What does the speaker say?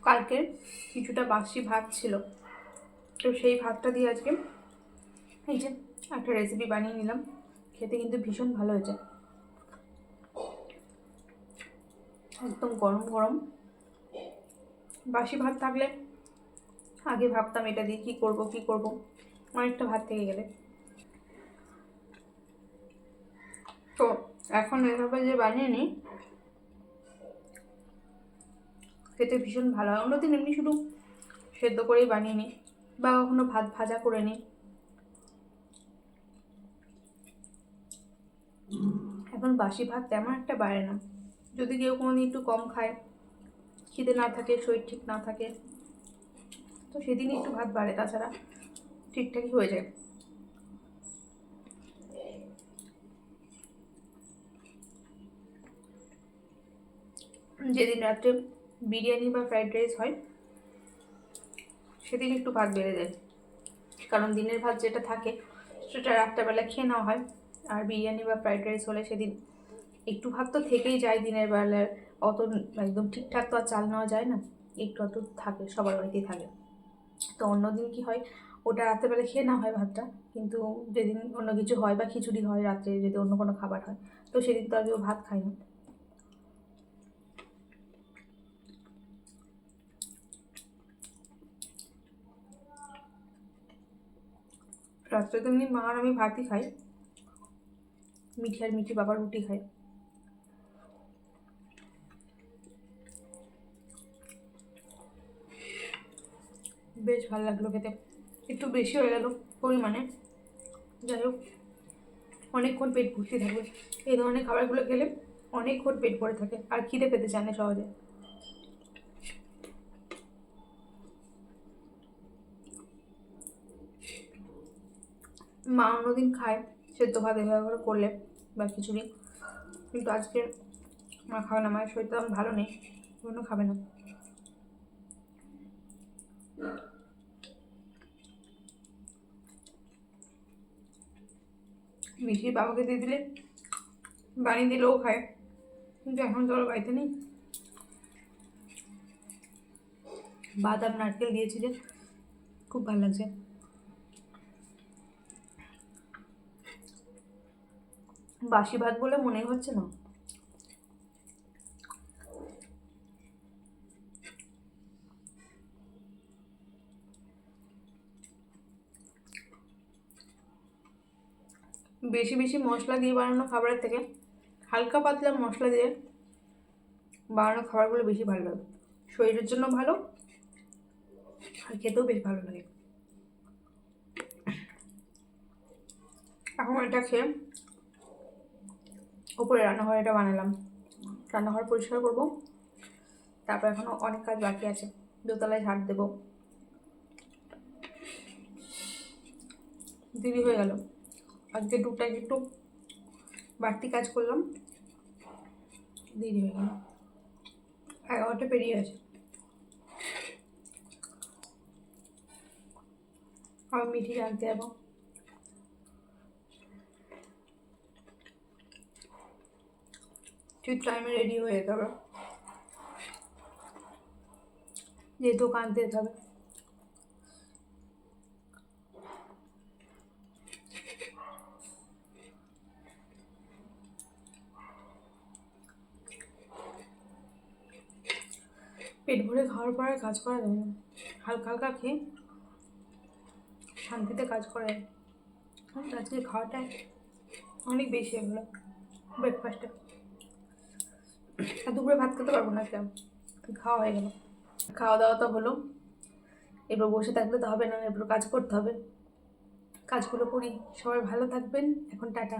কালকে কিছুটা বাসি ভাত ছিল, তো সেই ভাতটা দিয়ে আজকে এই যে একটা রেসিপি বানিয়ে নিলাম। খেতে কিন্তু ভীষণ ভালো হয়েছে, একদম গরম গরম। বাসি ভাত থাকলে আগে ভাবতাম এটা দিয়ে কী করব, অনেকটা ভাত থেকে গেলে। তো এখন এভাবে যে বানিয়ে নিই খেতে ভীষণ ভালো হয়। অন্যদিন এমনি শুধু সেদ্ধ করেই বানিয়ে নিই বা কখনো ভাত ভাজা করে নিই। এখন বাসি ভাত তেমন একটা বাড়ে না। যদি কেউ কোনোদিন একটু কম খায়, খিদে না থাকে, শরীর ঠিক না থাকে, তো সেদিনই একটু ভাত বাড়ে, তাছাড়া ঠিকঠাকই হয়ে যায়। যেদিন রাত্রে বিরিয়ানি বা ফ্রাইড রাইস হয় সেদিন একটু ভাত বেড়ে যায়, কারণ দিনের ভাত যেটা থাকে সেটা রাত্রেবেলা খেয়ে নেওয়া হয়। আর বিরিয়ানি বা ফ্রাইড রাইস হলে সেদিন একটু ভাত তো থেকেই যায় দিনের বেলার। অত একদম ঠিকঠাক তো আর চাল নেওয়া যায় না, একটু অত থাকে, সবার বাড়িতেই থাকে। তো অন্যদিন কি হয়, ওটা রাত্রেবেলা খেয়ে নেওয়া হয় ভাতটা, কিন্তু যেদিন অন্য কিছু হয় বা খিচুড়ি হয় রাত্রে, যদি অন্য কোনো খাবার হয়, তো সেদিন তো আর কেউ ভাত খায় না। রাত্রে তো এমনি মা আর আমি ভাতই খাই, মিঠি আর মিঠি বাবা রুটি খায়। বেশ ভালো লাগলো খেতে, একটু বেশি হয়ে গেল পরিমাণে। যাই হোক, অনেকক্ষণ পেট ভর্তি থাকবে এই ধরনের খাবারগুলো খেলে। অনেকক্ষণ পেট ভরে থাকে আর খিদে পেতে চায় না সহজে। মা অন্যদিন খায় সেদ্ধ ভাত এভাবে করে করলে বা খিচুড়ি, কিন্তু আজকে মা খাবে না, মায়ের শরীরটা ভালো নেই, অন্য খাবে না। মিঠির বাবাকে দিয়ে দিলে বানিয়ে দিলেও খায়, কিন্তু এখন তো ওর বাড়িতে নেই। বাদাম নারকেল দিয়েছিলে, খুব ভালো লাগছে। বাসি ভাত বলে মনেই হচ্ছে না। বেশি বেশি মশলা দিয়ে বানানো খাবারের থেকে হালকা পাতলা মশলা দিয়ে বানানো খাবারগুলো বেশি ভালো লাগে, শরীরের জন্য ভালো আর খেতেও বেশ ভালো লাগে। এখন এটা খেয়ে ওপরে রান্নাঘরে এটা বানালাম, রান্নাঘর পরিষ্কার করবো, তারপর এখনো অনেক কাজ বাকি আছে, দোতলায় ঝাড় দেবো। দেরি হয়ে গেল, আজকে দুটায় একটু বাড়তি কাজ করলাম, দেরি হয়ে গেল, 11টা পেরিয়ে আছে। আমি মিঠি রাখতে যাবো, ঠিক টাইমে রেডি হয়ে যেতে হবে, যেহেতু কাঁদতে যেতে হবে। পেট ভরে খাওয়ার পরে কাজ করা যায় না, হালকা হালকা খেয়ে শান্তিতে কাজ করা যায়। আজকে খাওয়াটা অনেক বেশি হয়ে গেলো ব্রেকফাস্টে, আর দুপুরে ভাত খেতে পারবো না, কেমন খাওয়া হয়ে গেল। খাওয়া দাওয়া তো হলো, এবার বসে থাকলে তো হবে না, এবার কাজ করতে হবে, কাজগুলো করি। সবাই ভালো থাকবেন, এখন টাটা।